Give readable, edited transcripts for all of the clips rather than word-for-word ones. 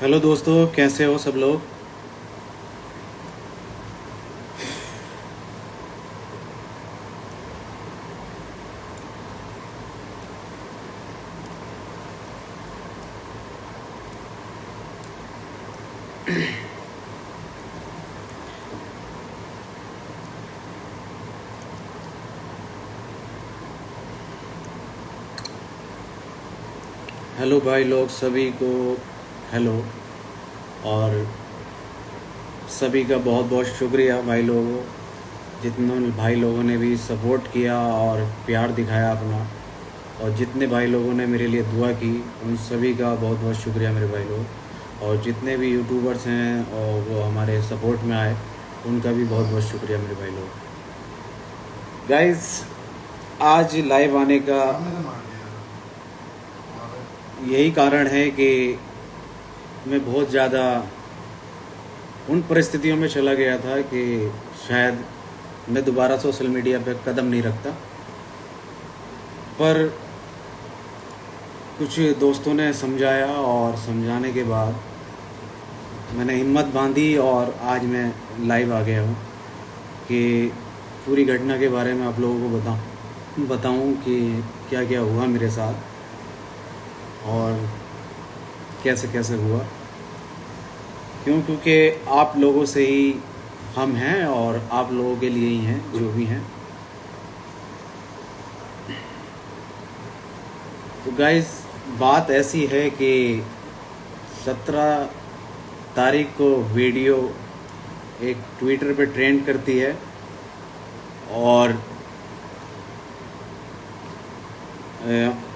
Hello दोस्तों, कैसे हो सब लोग। हेलो भाई लोग सभी को। हेलो। और सभी का बहुत बहुत शुक्रिया भाई लोगों, जितने भाई लोगों ने भी सपोर्ट किया और प्यार दिखाया अपना, और जितने भाई लोगों ने मेरे लिए दुआ की उन सभी का बहुत बहुत शुक्रिया मेरे भाई लोग। और जितने भी यूट्यूबर्स हैं और वो हमारे सपोर्ट में आए उनका भी बहुत बहुत शुक्रिया मेरे भाई लोग। गाइस, आज लाइव आने का यही कारण है कि मैं बहुत ज़्यादा उन परिस्थितियों में चला गया था कि शायद मैं दोबारा सोशल मीडिया पे कदम नहीं रखता, पर कुछ दोस्तों ने समझाया और समझाने के बाद मैंने हिम्मत बांधी और आज मैं लाइव आ गया हूँ कि पूरी घटना के बारे में आप लोगों को बताऊँ कि क्या क्या हुआ मेरे साथ और कैसे कैसे हुआ। क्योंकि आप लोगों से ही हम हैं और आप लोगों के लिए ही हैं जो भी हैं। तो गाइस, बात ऐसी है कि 17 तारीख को वीडियो एक ट्विटर पे ट्रेंड करती है और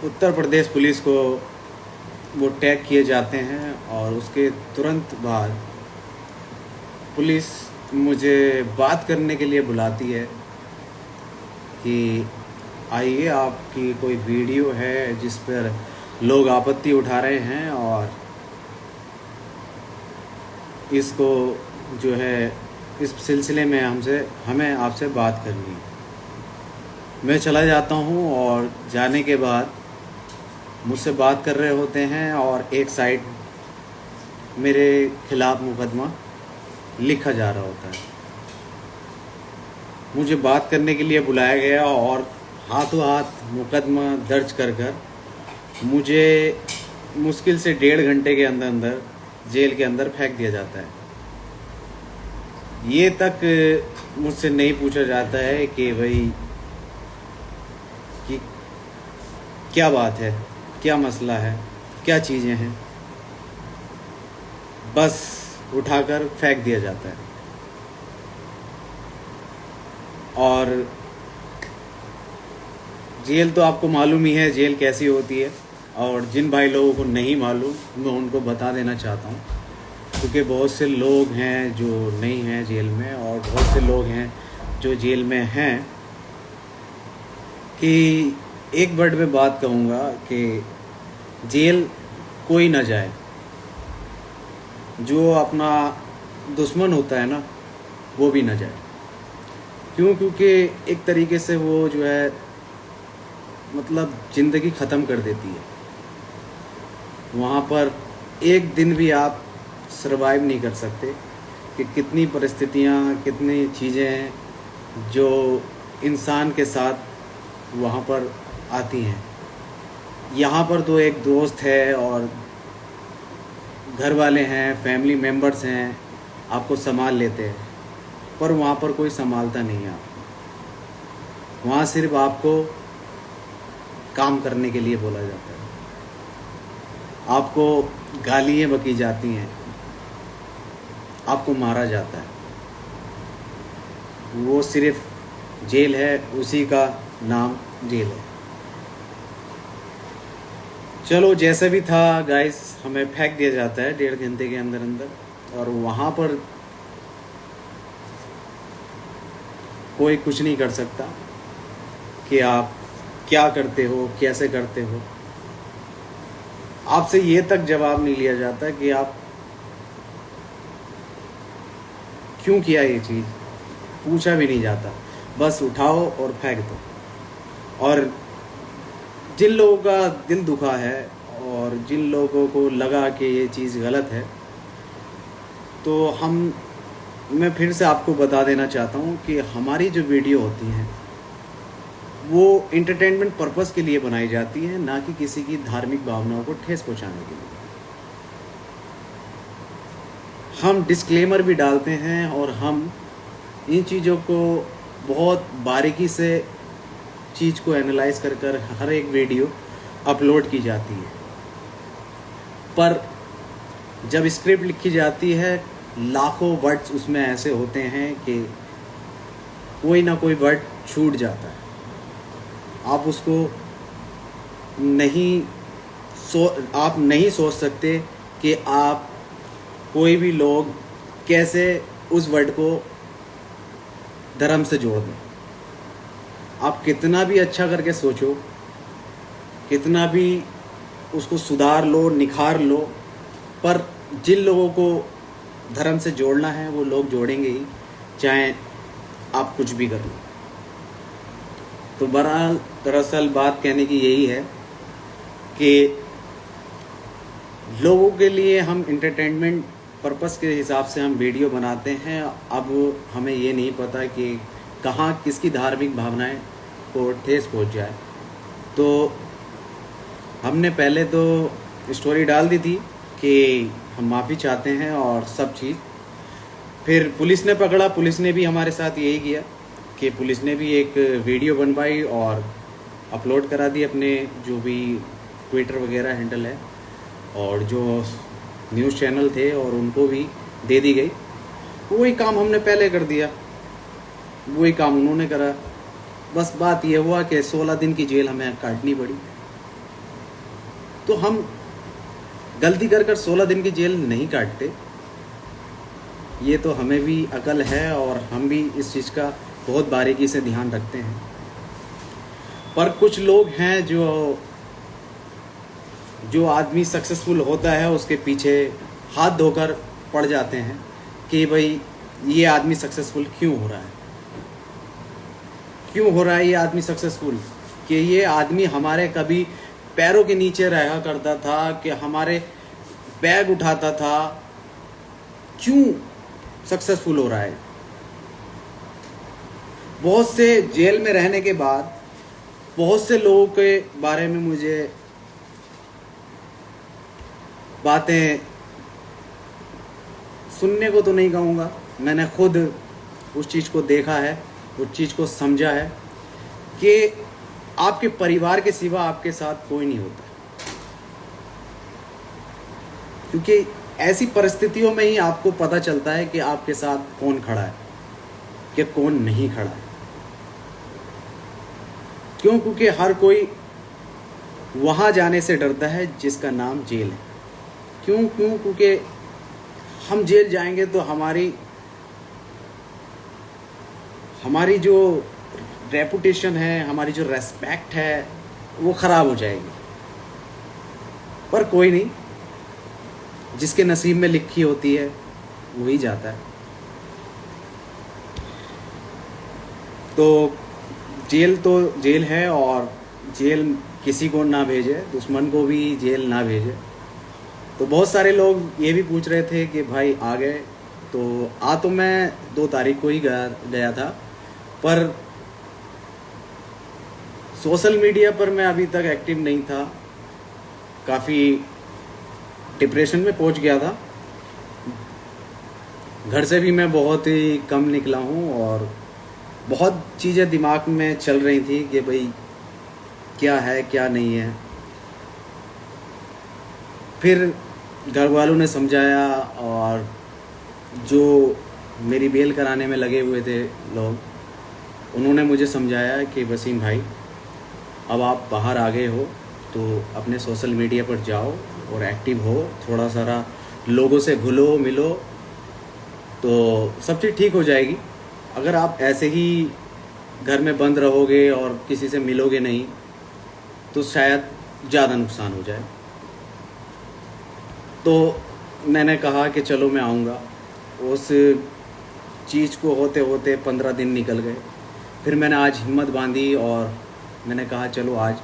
उत्तर प्रदेश पुलिस को वो टैग किए जाते हैं और उसके तुरंत बाद पुलिस मुझे बात करने के लिए बुलाती है कि आइए, आपकी कोई वीडियो है जिस पर लोग आपत्ति उठा रहे हैं और इसको जो है इस सिलसिले में हमें आपसे बात करनी है। मैं चला जाता हूँ और जाने के बाद मुझसे बात कर रहे होते हैं और एक साइड मेरे खिलाफ मुकदमा लिखा जा रहा होता है। मुझे बात करने के लिए बुलाया गया और हाथों हाथ मुकदमा दर्ज कर मुझे मुश्किल से 1.5 घंटे के अंदर जेल के अंदर फेंक दिया जाता है। ये तक मुझसे नहीं पूछा जाता है कि भाई कि क्या बात है, क्या मसला है, क्या चीज़ें हैं, बस उठाकर फेंक दिया जाता है। और जेल तो आपको मालूम ही है जेल कैसी होती है, और जिन भाई लोगों को नहीं मालूम मैं उनको बता देना चाहता हूँ, क्योंकि बहुत से लोग हैं जो नहीं हैं जेल में और बहुत से लोग हैं जो जेल में हैं। कि एक वर्ड में बात कहूँगा कि जेल कोई ना जाए, जो अपना दुश्मन होता है ना वो भी ना जाए। क्योंकि एक तरीके से वो जो है मतलब ज़िंदगी ख़त्म कर देती है। वहाँ पर एक दिन भी आप सरवाइव नहीं कर सकते कि कितनी परिस्थितियाँ, कितनी चीज़ें हैं जो इंसान के साथ वहाँ पर आती हैं। यहाँ पर तो एक दोस्त है और घर वाले हैं, फैमिली मेम्बर्स हैं, आपको संभाल लेते हैं, पर वहाँ पर कोई संभालता नहीं है आपको। वहाँ सिर्फ आपको काम करने के लिए बोला जाता है, आपको गालियाँ बकी जाती हैं, आपको मारा जाता है। वो सिर्फ जेल है, उसी का नाम जेल है। चलो, जैसे भी था गाइस, हमें फेंक दिया जाता है 1.5 घंटे के अंदर और वहाँ पर कोई कुछ नहीं कर सकता कि आप क्या करते हो, कैसे करते हो। आपसे ये तक जवाब नहीं लिया जाता कि आप क्यों किया ये चीज़, पूछा भी नहीं जाता, बस उठाओ और फेंक दो। और जिन लोगों का दिल दुखा है और जिन लोगों को लगा कि ये चीज़ गलत है तो मैं फिर से आपको बता देना चाहता हूँ कि हमारी जो वीडियो होती हैं वो इंटरटेनमेंट पर्पस के लिए बनाई जाती है, ना कि किसी की धार्मिक भावनाओं को ठेस पहुँचाने के लिए। हम डिस्क्लेमर भी डालते हैं और हम इन चीज़ों को बहुत बारीकी से चीज़ को एनालाइज कर हर एक वीडियो अपलोड की जाती है। पर जब स्क्रिप्ट लिखी जाती है, लाखों वर्ड्स उसमें ऐसे होते हैं कि कोई ना कोई वर्ड छूट जाता है। आप उसको आप नहीं सोच सकते कि आप कोई भी लोग कैसे उस वर्ड को धर्म से जोड़ दें। आप कितना भी अच्छा करके सोचो, कितना भी उसको सुधार लो, निखार लो, पर जिन लोगों को धर्म से जोड़ना है वो लोग जोड़ेंगे ही, चाहे आप कुछ भी कर लो। तो बहरहाल दरअसल बात कहने की यही है कि लोगों के लिए हम इंटरटेनमेंट पर्पस के हिसाब से हम वीडियो बनाते हैं। अब हमें ये नहीं पता कि कहाँ किसकी धार्मिक भावनाएं को ठेस पहुंच जाए। तो हमने पहले तो स्टोरी डाल दी थी कि हम माफ़ी चाहते हैं और सब चीज़। फिर पुलिस ने पकड़ा, पुलिस ने भी हमारे साथ यही किया कि पुलिस ने भी एक वीडियो बनवाई और अपलोड करा दी अपने जो भी ट्विटर वगैरह हैंडल है, और जो न्यूज़ चैनल थे और उनको भी दे दी गई। वही काम हमने पहले कर दिया, वही काम उन्होंने करा। बस बात ये हुआ कि 16 दिन की जेल हमें काटनी पड़ी। तो हम गलती कर 16 दिन की जेल नहीं काटते, ये तो हमें भी अकल है और हम भी इस चीज़ का बहुत बारीकी से ध्यान रखते हैं। पर कुछ लोग हैं जो आदमी सक्सेसफुल होता है उसके पीछे हाथ धोकर पड़ जाते हैं कि भाई ये आदमी सक्सेसफुल क्यों हो रहा है, क्यों हो रहा है ये आदमी सक्सेसफुल, कि ये आदमी हमारे कभी पैरों के नीचे रहा करता था, कि हमारे बैग उठाता था, क्यों सक्सेसफुल हो रहा है। बहुत से जेल में रहने के बाद बहुत से लोगों के बारे में मुझे बातें सुनने को तो नहीं कहूँगा, मैंने खुद उस चीज़ को देखा है, उस चीज़ को समझा है कि आपके परिवार के सिवा आपके साथ कोई नहीं होता। क्योंकि ऐसी परिस्थितियों में ही आपको पता चलता है कि आपके साथ कौन खड़ा है कि कौन नहीं खड़ा है। क्यों? क्योंकि हर कोई वहाँ जाने से डरता है जिसका नाम जेल है। क्यों? क्योंकि हम जेल जाएंगे तो हमारी जो रेपुटेशन है, हमारी जो रेस्पेक्ट है, वो ख़राब हो जाएगी। पर कोई नहीं, जिसके नसीब में लिखी होती है वही जाता है। तो जेल है, और जेल किसी को ना भेजे, दुश्मन को भी जेल ना भेजे। तो बहुत सारे लोग ये भी पूछ रहे थे कि भाई आ गए, तो मैं 2 तारीख को ही गया था, पर सोशल मीडिया पर मैं अभी तक एक्टिव नहीं था, काफ़ी डिप्रेशन में पहुंच गया था। घर से भी मैं बहुत ही कम निकला हूं और बहुत चीज़ें दिमाग में चल रही थी कि भाई क्या है क्या नहीं है। फिर घर वालों ने समझाया, और जो मेरी बेल कराने में लगे हुए थे लोग, उन्होंने मुझे समझाया कि वसीम भाई, अब आप बाहर आ गए हो तो अपने सोशल मीडिया पर जाओ और एक्टिव हो, थोड़ा सारा लोगों से घुलो मिलो तो सब चीज़ ठीक हो जाएगी। अगर आप ऐसे ही घर में बंद रहोगे और किसी से मिलोगे नहीं तो शायद ज़्यादा नुकसान हो जाए। तो मैंने कहा कि चलो मैं आऊँगा। उस चीज़ को होते होते 15 दिन निकल गए। फिर मैंने आज हिम्मत बांधी और मैंने कहा चलो आज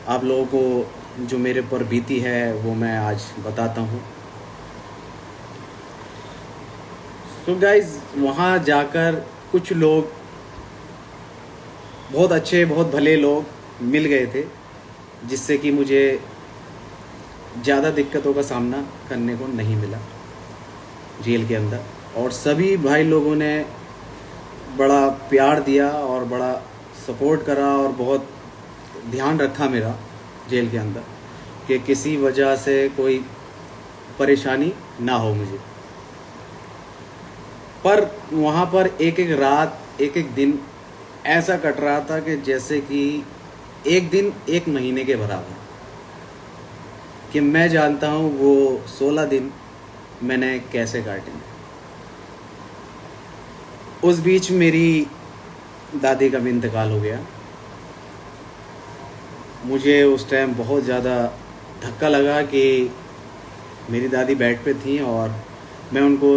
आप लोगों को जो मेरे पर बीती है वो मैं आज बताता हूँ। तो गाइज वहाँ जाकर कुछ लोग, बहुत अच्छे बहुत भले लोग मिल गए थे, जिससे कि मुझे ज़्यादा दिक्कतों का सामना करने को नहीं मिला जेल के अंदर। और सभी भाई लोगों ने बड़ा प्यार दिया और बड़ा सपोर्ट करा और बहुत ध्यान रखा मेरा जेल के अंदर, कि किसी वजह से कोई परेशानी ना हो मुझे। पर वहाँ पर एक एक रात, एक एक दिन ऐसा कट रहा था कि जैसे कि एक दिन एक महीने के बराबर, कि मैं जानता हूँ वो 16 दिन मैंने कैसे काटे। उस बीच मेरी दादी का भी इंतकाल हो गया। मुझे उस टाइम बहुत ज़्यादा धक्का लगा कि मेरी दादी बेड पे थी और मैं उनको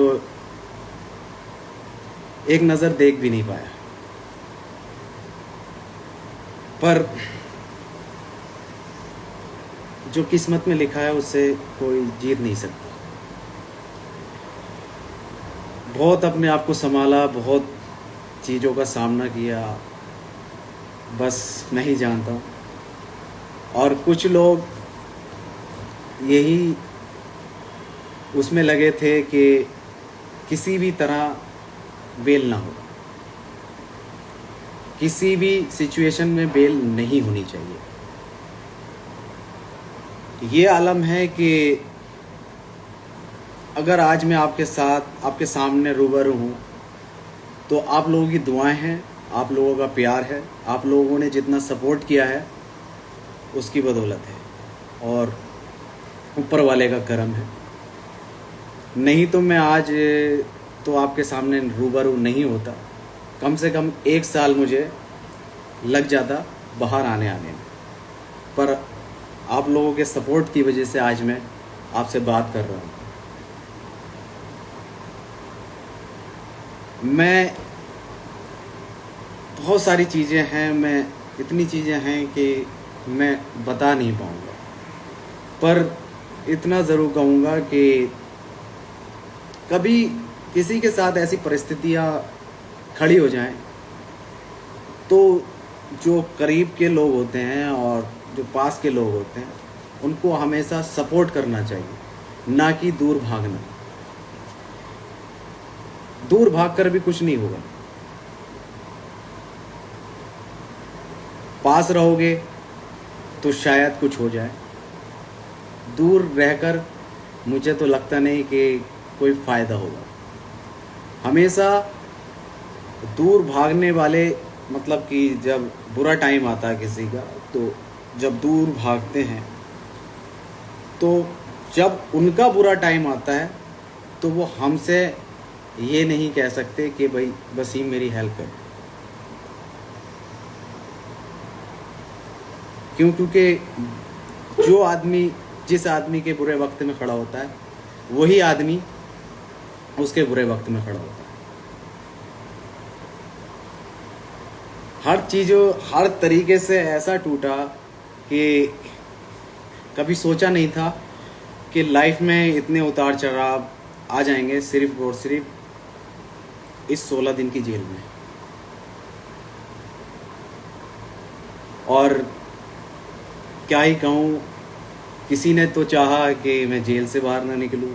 एक नज़र देख भी नहीं पाया। पर जो किस्मत में लिखा है उससे कोई जीत नहीं सकता। बहुत अपने आप को संभाला, बहुत चीज़ों का सामना किया, बस मैं ही जानता हूँ। और कुछ लोग यही उसमें लगे थे कि किसी भी तरह बेल ना हो, किसी भी सिचुएशन में बेल नहीं होनी चाहिए। ये आलम है कि अगर आज मैं आपके साथ, आपके सामने रूबरू हूँ, तो आप लोगों की दुआएं हैं, आप लोगों का प्यार है, आप लोगों ने जितना सपोर्ट किया है उसकी बदौलत है और ऊपर वाले का करम है। नहीं तो मैं आज तो आपके सामने रूबरू नहीं होता। कम से कम 1 साल मुझे लग जाता बाहर आने में। पर आप लोगों के सपोर्ट की वजह से आज मैं आपसे बात कर रहा हूँ। मैं बहुत सारी चीज़ें हैं, मैं इतनी चीज़ें हैं कि मैं बता नहीं पाऊँगा। पर इतना ज़रूर कहूँगा कि कभी किसी के साथ ऐसी परिस्थितियाँ खड़ी हो जाएं, तो जो करीब के लोग होते हैं और जो पास के लोग होते हैं उनको हमेशा सपोर्ट करना चाहिए, ना कि दूर भागना। दूर भागकर भी कुछ नहीं होगा। पास रहोगे तो शायद कुछ हो जाए। दूर रहकर मुझे तो लगता नहीं कि कोई फ़ायदा होगा। हमेशा दूर भागने वाले, मतलब कि जब बुरा टाइम आता है किसी का, तो जब दूर भागते हैं तो जब उनका बुरा टाइम आता है तो वो हमसे ये नहीं कह सकते कि भाई वसीम मेरी हेल्प कर। क्योंकि जो आदमी जिस आदमी के बुरे वक्त में खड़ा होता है वही आदमी उसके बुरे वक्त में खड़ा होता है। हर चीज़ों, हर तरीके से ऐसा टूटा कि कभी सोचा नहीं था कि लाइफ में इतने उतार चढ़ाव आ जाएंगे सिर्फ और सिर्फ इस 16 दिन की जेल में। और क्या ही कहूँ, किसी ने तो चाहा कि मैं जेल से बाहर ना निकलूँ,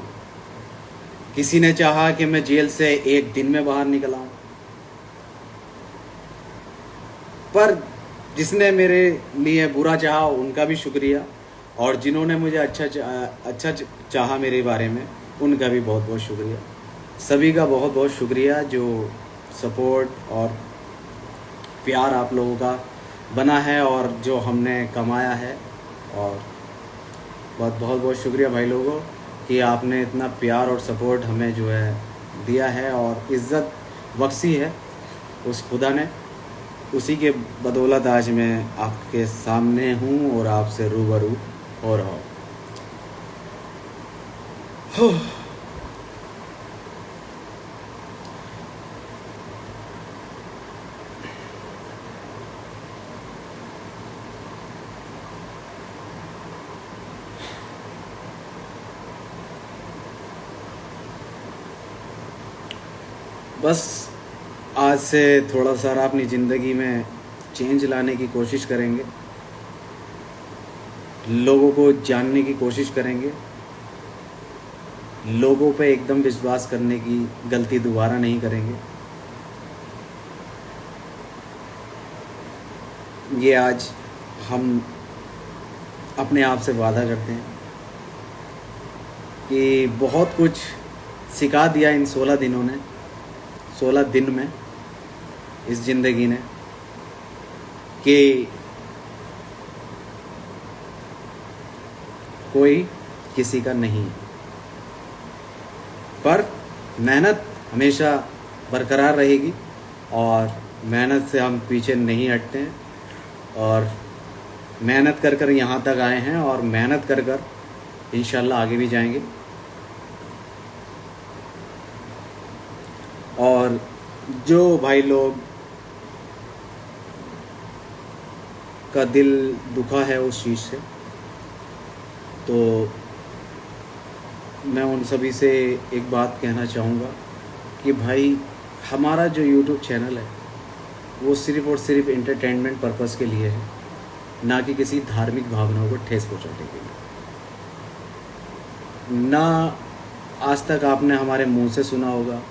किसी ने चाहा कि मैं जेल से 1 दिन में बाहर निकल आऊँ। पर जिसने मेरे लिए बुरा चाहा उनका भी शुक्रिया, और जिन्होंने मुझे अच्छा चाहा मेरे बारे में उनका भी बहुत बहुत शुक्रिया। सभी का बहुत बहुत शुक्रिया जो सपोर्ट और प्यार आप लोगों का बना है और जो हमने कमाया है। और बहुत बहुत शुक्रिया भाई लोगों कि आपने इतना प्यार और सपोर्ट हमें जो है दिया है और इज़्ज़त बख्शी है उस खुदा ने। उसी के बदौलत आज मैं आपके सामने हूँ और आपसे रूबरू हो रहा हूँ। बस आज से थोड़ा सा अपनी ज़िंदगी में चेंज लाने की कोशिश करेंगे, लोगों को जानने की कोशिश करेंगे, लोगों पे एकदम विश्वास करने की गलती दोबारा नहीं करेंगे। ये आज हम अपने आप से वादा करते हैं कि बहुत कुछ सिखा दिया इन 16 दिनों ने, 16 दिन में इस ज़िंदगी ने, कि कोई किसी का नहीं, पर मेहनत हमेशा बरकरार रहेगी और मेहनत से हम पीछे नहीं हटते हैं और मेहनत कर कर यहाँ तक आए हैं और मेहनत कर कर इंशाल्लाह आगे भी जाएंगे। और जो भाई लोग का दिल दुखा है उस चीज़ से, तो मैं उन सभी से एक बात कहना चाहूँगा कि भाई हमारा जो YouTube चैनल है वो सिर्फ़ और सिर्फ एंटरटेनमेंट पर्पस के लिए है, ना कि किसी धार्मिक भावनाओं को ठेस पहुँचाने के लिए। ना आज तक आपने हमारे मुंह से सुना होगा,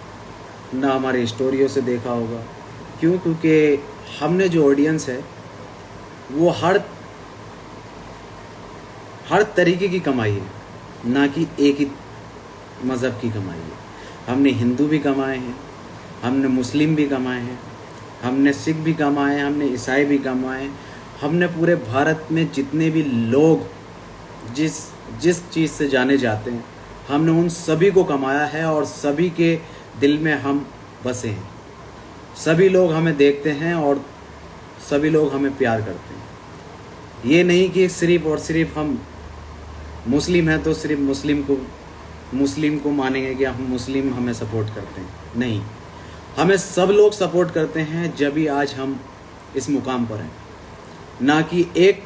ना हमारे स्टोरियों से देखा होगा। क्यों? क्योंकि हमने जो ऑडियंस है वो हर तरीके की कमाई है, ना कि एक ही मज़हब की कमाई है। हमने हिंदू भी कमाए हैं, हमने मुस्लिम भी कमाए हैं, हमने सिख भी कमाए हैं, हमने ईसाई भी कमाए हैं। हमने पूरे भारत में जितने भी लोग जिस चीज़ से जाने जाते हैं, हमने उन सभी को कमाया है और सभी के दिल में हम बसे हैं। सभी लोग हमें देखते हैं और सभी लोग हमें प्यार करते हैं। ये नहीं कि सिर्फ़ और सिर्फ हम मुस्लिम हैं तो सिर्फ मुस्लिम को मानेंगे कि हम मुस्लिम हमें सपोर्ट करते हैं। नहीं, हमें सब लोग सपोर्ट करते हैं जब भी आज हम इस मुकाम पर हैं। ना कि एक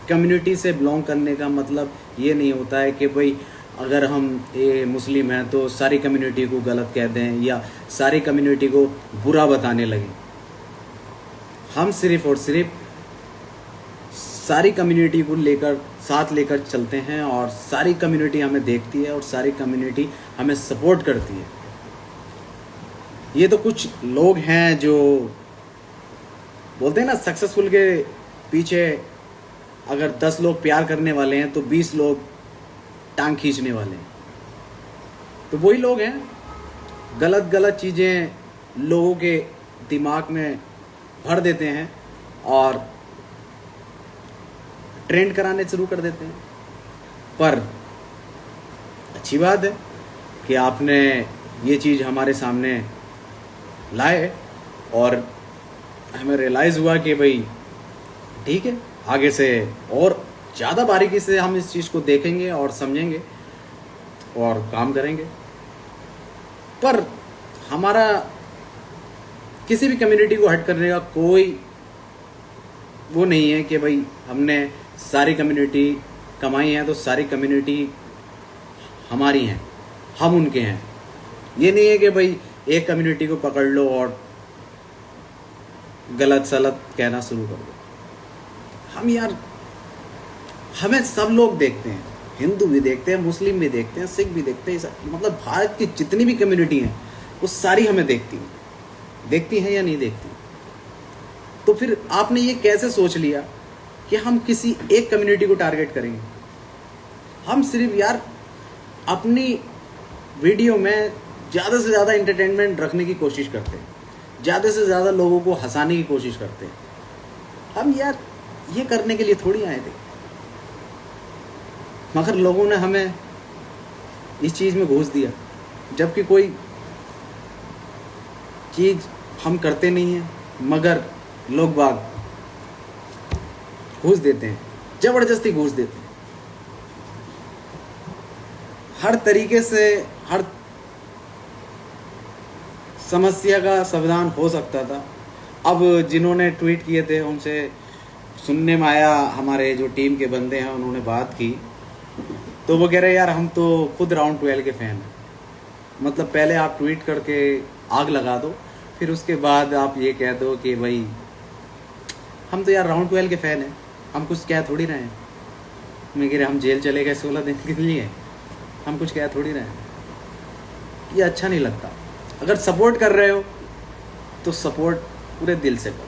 कम्युनिटी से बिलोंग करने का मतलब ये नहीं होता है कि भाई अगर हम मुस्लिम हैं तो सारी कम्युनिटी को गलत कह दें या सारी कम्युनिटी को बुरा बताने लगें। हम सिर्फ़ और सिर्फ सारी कम्युनिटी को साथ लेकर चलते हैं और सारी कम्युनिटी हमें देखती है और सारी कम्युनिटी हमें सपोर्ट करती है। ये तो कुछ लोग हैं जो बोलते हैं ना, सक्सेसफुल के पीछे अगर 10 लोग प्यार करने वाले हैं तो 20 लोग टांग खींचने वाले हैं। तो वही लोग हैं, गलत चीज़ें लोगों के दिमाग में भर देते हैं और ट्रेंड कराने शुरू कर देते हैं। पर अच्छी बात है कि आपने ये चीज़ हमारे सामने लाए और हमें रियलाइज़ हुआ कि भाई ठीक है, आगे से और ज़्यादा बारीकी से हम इस चीज़ को देखेंगे और समझेंगे और काम करेंगे। पर हमारा किसी भी कम्युनिटी को हट करने का कोई वो नहीं है कि भाई हमने सारी कम्युनिटी कमाई है तो सारी कम्युनिटी हमारी हैं, हम उनके हैं। ये नहीं है कि भाई एक कम्युनिटी को पकड़ लो और गलत सलत कहना शुरू कर दो। हमें सब लोग देखते हैं, हिंदू भी देखते हैं, मुस्लिम भी देखते हैं, सिख भी देखते हैं, मतलब भारत की जितनी भी कम्युनिटी हैं वो सारी हमें देखती हैं या नहीं देखती। तो फिर आपने ये कैसे सोच लिया कि हम किसी एक कम्युनिटी को टारगेट करेंगे? हम सिर्फ अपनी वीडियो में ज़्यादा से ज़्यादा एंटरटेनमेंट रखने की कोशिश करते हैं, ज़्यादा से ज़्यादा लोगों को हंसाने की कोशिश करते हैं। हम ये करने के लिए थोड़ी आए थे, मगर लोगों ने हमें इस चीज़ में घूस दिया, जबकि कोई चीज़ हम करते नहीं हैं, मगर लोग बाग घूस देते हैं, ज़बरदस्ती घूस देते हैं। हर तरीके से हर समस्या का समाधान हो सकता था। अब जिन्होंने ट्वीट किए थे उनसे सुनने में आया, हमारे जो टीम के बंदे हैं उन्होंने बात की, तो वो कह रहे यार हम तो खुद राउंड 12 के फ़ैन हैं। मतलब पहले आप ट्वीट करके आग लगा दो, फिर उसके बाद आप ये कह दो कि भाई हम तो यार राउंड 12 के फ़ैन हैं, हम कुछ कह थोड़ी रहे हैं। मैं कह रहे हम जेल चले गए 16 दिन के लिए, हम कुछ कह थोड़ी रहे हैं। ये अच्छा नहीं लगता। अगर सपोर्ट कर रहे हो तो सपोर्ट पूरे दिल से करो।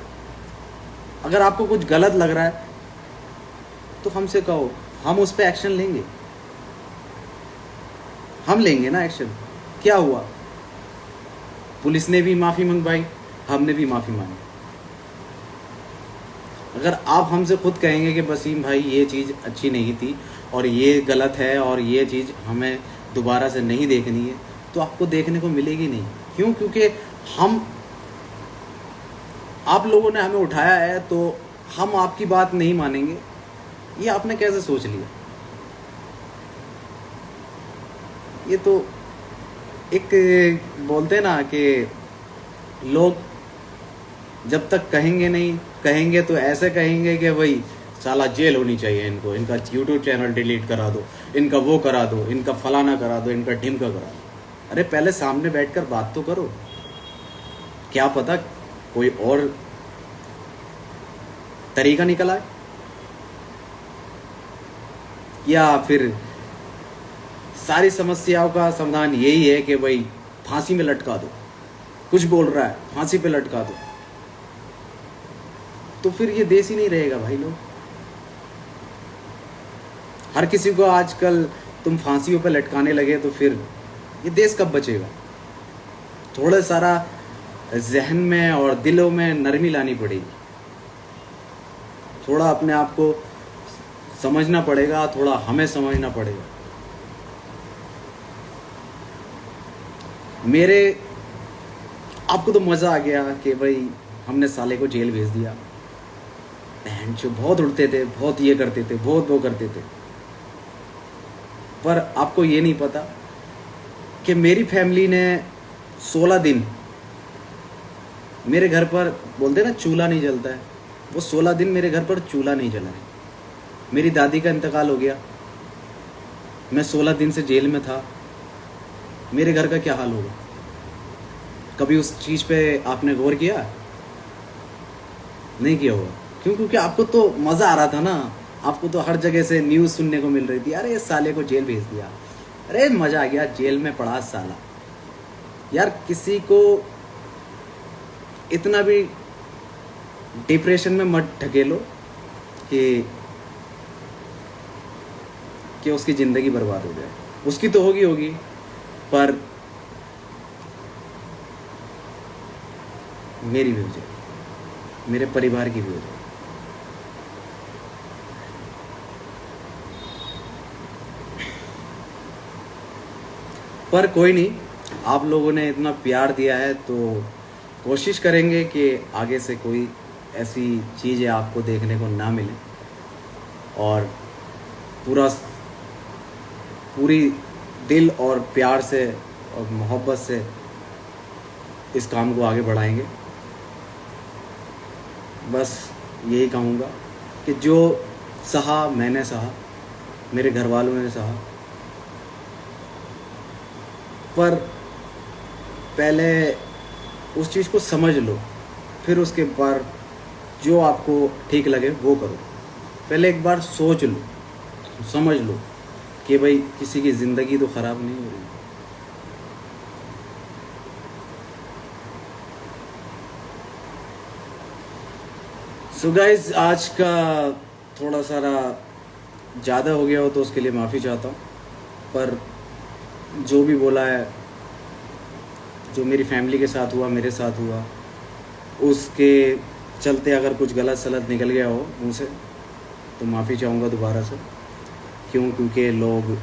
अगर आपको कुछ गलत लग रहा है तो हमसे कहो, हम उस पर एक्शन लेंगे, हम लेंगे ना एक्शन। क्या हुआ, पुलिस ने भी माफ़ी मंगवाई, हमने भी माफ़ी मांगी। अगर आप हमसे खुद कहेंगे कि वसीम भाई ये चीज़ अच्छी नहीं थी और ये गलत है और ये चीज़ हमें दोबारा से नहीं देखनी है, तो आपको देखने को मिलेगी नहीं। क्यों? क्योंकि हम, आप लोगों ने हमें उठाया है तो हम आपकी बात नहीं मानेंगे, ये आपने कैसे सोच लिया? ये तो एक बोलते हैं ना कि लोग जब तक कहेंगे नहीं, कहेंगे तो ऐसे कहेंगे कि भाई साला जेल होनी चाहिए इनको, इनका यूट्यूब चैनल डिलीट करा दो, इनका वो करा दो, इनका फलाना करा दो, इनका ढिमका करा दो। अरे पहले सामने बैठकर बात तो करो। क्या पता कोई और तरीका निकल आए, या फिर सारी समस्याओं का समाधान यही है कि भाई फांसी में लटका दो, कुछ बोल रहा है फांसी पे लटका दो। तो फिर ये देश ही नहीं रहेगा भाई। लोग, हर किसी को आजकल तुम फांसियों पे लटकाने लगे तो फिर ये देश कब बचेगा? थोड़ा सारा जहन में और दिलों में नरमी लानी पड़ेगी, थोड़ा अपने आप को समझना पड़ेगा, थोड़ा हमें समझना पड़ेगा। मेरे आपको तो मज़ा आ गया कि भाई हमने साले को जेल भेज दिया, बहन जो बहुत उड़ते थे, बहुत ये करते थे, बहुत वो करते थे। पर आपको ये नहीं पता कि मेरी फैमिली ने 16 दिन मेरे घर पर, बोलते ना चूल्हा नहीं जलता है, वो 16 दिन मेरे घर पर चूल्हा नहीं जला है। मेरी दादी का इंतकाल हो गया, मैं 16 दिन से जेल में था। मेरे घर का क्या हाल होगा? कभी उस चीज़ पे आपने गौर किया? नहीं किया होगा। क्यों? क्योंकि आपको तो मज़ा आ रहा था ना, आपको तो हर जगह से न्यूज़ सुनने को मिल रही थी, अरे इस साले को जेल भेज दिया, अरे मज़ा आ गया, जेल में पड़ा साला। यार किसी को इतना भी डिप्रेशन में मत ढकेलो कि उसकी ज़िंदगी बर्बाद हो जाए। उसकी तो होगी, पर मेरी भी हो जाए, मेरे परिवार की भी हो जाए। पर कोई नहीं, आप लोगों ने इतना प्यार दिया है तो कोशिश करेंगे कि आगे से कोई ऐसी चीज़ें आपको देखने को ना मिले, और पूरी दिल और प्यार से और मोहब्बत से इस काम को आगे बढ़ाएंगे। बस यही कहूँगा कि जो सहा मैंने सहा, मेरे घर वालों ने सहा, पर पहले उस चीज़ को समझ लो, फिर उसके बाद जो आपको ठीक लगे वो करो। पहले एक बार सोच लो, समझ लो कि भाई किसी की ज़िंदगी तो ख़राब नहीं हो रही। सो गाइस, आज का थोड़ा सारा ज़्यादा हो गया हो तो उसके लिए माफ़ी चाहता हूँ, पर जो भी बोला है, जो मेरी फैमिली के साथ हुआ, मेरे साथ हुआ, उसके चलते अगर कुछ गलत सलत निकल गया हो मुँह से तो माफ़ी चाहूँगा दोबारा से। क्यों? क्योंकि लोग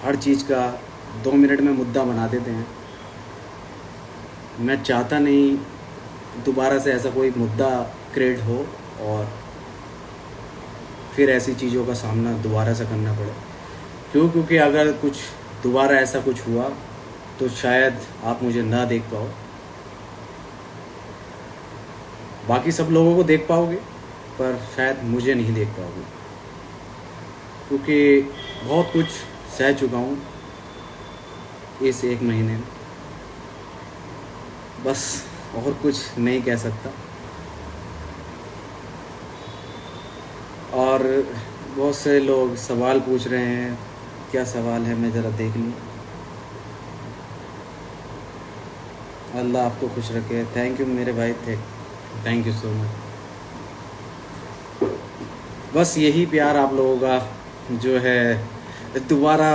हर चीज़ का 2 मिनट में मुद्दा बना देते हैं। मैं चाहता नहीं दोबारा से ऐसा कोई मुद्दा क्रिएट हो और फिर ऐसी चीज़ों का सामना दोबारा से करना पड़े। क्यों? क्योंकि अगर कुछ दोबारा ऐसा कुछ हुआ तो शायद आप मुझे ना देख पाओ, बाकी सब लोगों को देख पाओगे पर शायद मुझे नहीं देख पाओगे, क्योंकि बहुत कुछ सह चुका हूँ इस 1 महीने में। बस और कुछ नहीं कह सकता। और बहुत से लोग सवाल पूछ रहे हैं, क्या सवाल है मैं ज़रा देख लूँ। अल्लाह आपको खुश रखे। थैंक यू मेरे भाई, थैंक यू सो मच। बस यही प्यार आप लोगों का जो है दोबारा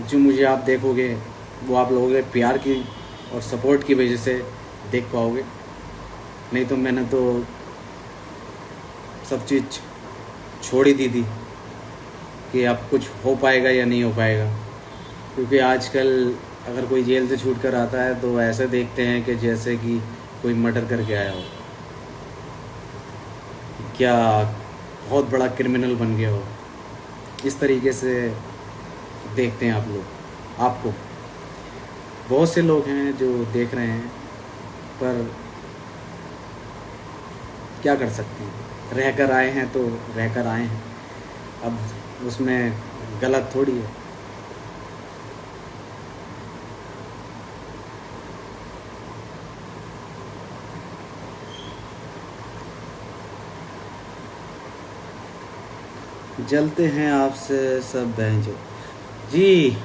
जो मुझे आप देखोगे वो आप लोगों के प्यार की और सपोर्ट की वजह से देख पाओगे। नहीं तो मैंने तो सब चीज़ छोड़ ही दी थी कि अब कुछ हो पाएगा या नहीं हो पाएगा। क्योंकि आजकल अगर कोई जेल से छूट कर आता है तो ऐसे देखते हैं कि जैसे कि कोई मर्डर करके आया हो, क्या बहुत बड़ा क्रिमिनल बन गया हो, इस तरीके से देखते हैं आप लोग आपको। बहुत से लोग हैं जो देख रहे हैं, पर क्या कर सकते हैं, रहकर आए हैं तो रहकर आए हैं, अब उसमें गलत थोड़ी है। जलते हैं आपसे सब बहन जो जी।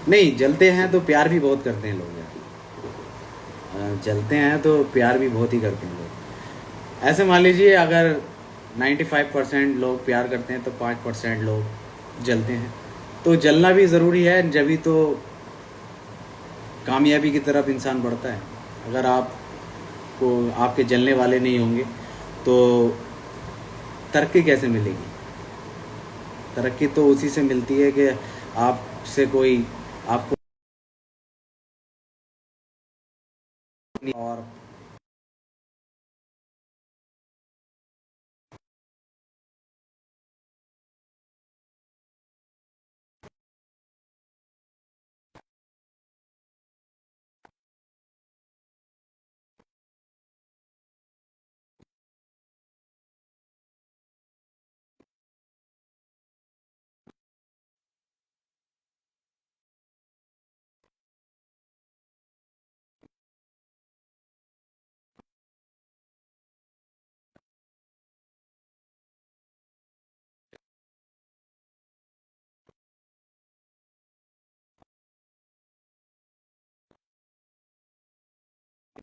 नहीं, जलते हैं तो प्यार भी बहुत करते हैं लोग यार। जलते हैं तो प्यार भी बहुत ही करते हैं लोग। ऐसे मान लीजिए अगर 95% लोग प्यार करते हैं तो 5% लोग जलते हैं। तो जलना भी ज़रूरी है, जभी तो कामयाबी की तरफ इंसान बढ़ता है। अगर आपको आपके जलने वाले नहीं होंगे तो तरक्की कैसे मिलेगी? तरक्की तो उसी से मिलती है कि आपसे कोई आपको और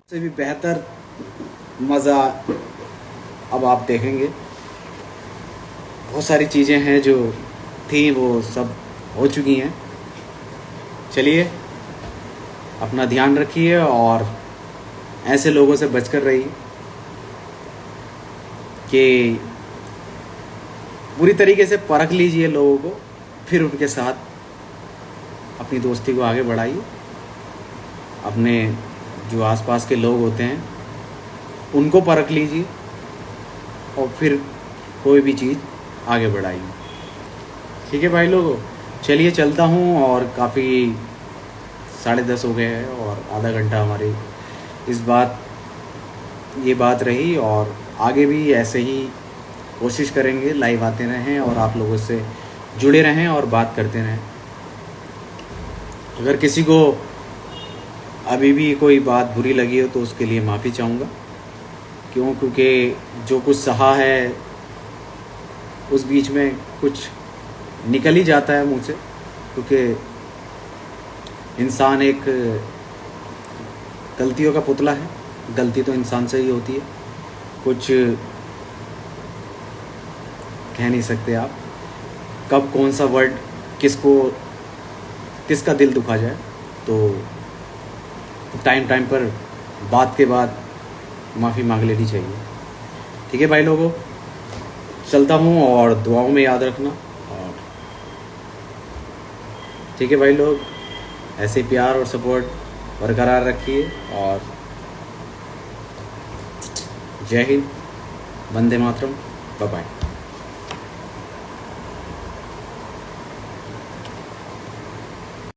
से भी बेहतर मज़ा अब आप देखेंगे। बहुत सारी चीज़ें हैं जो थी वो सब हो चुकी हैं। चलिए, अपना ध्यान रखिए और ऐसे लोगों से बचकर रहिए कि पूरी तरीके से परख लीजिए लोगों को, फिर उनके साथ अपनी दोस्ती को आगे बढ़ाइए। अपने जो आसपास के लोग होते हैं उनको परख लीजिए और फिर कोई भी चीज़ आगे बढ़ाइए। ठीक है भाई लोगों, चलिए चलता हूँ। और काफ़ी 10:30 हो गए हैं और आधा घंटा हमारी ये बात रही। और आगे भी ऐसे ही कोशिश करेंगे, लाइव आते रहें और आप लोगों से जुड़े रहें और बात करते रहें। अगर किसी को अभी भी कोई बात बुरी लगी हो तो उसके लिए माफ़ी चाहूँगा। क्योंकि जो कुछ सहा है उस बीच में कुछ निकल ही जाता है मुँह से। क्योंकि इंसान एक गलतियों का पुतला है, गलती तो इंसान से ही होती है। कुछ कह नहीं सकते आप कब कौन सा वर्ड किसका दिल दुखा जाए। तो टाइम पर बात के बाद माफ़ी मांग लेनी चाहिए। ठीक है भाई लोगों, चलता हूँ और दुआओं में याद रखना। और ठीक है भाई लोग, ऐसे प्यार और सपोर्ट बरकरार रखिए। और जय हिंद, वंदे मातरम, बाय बाय।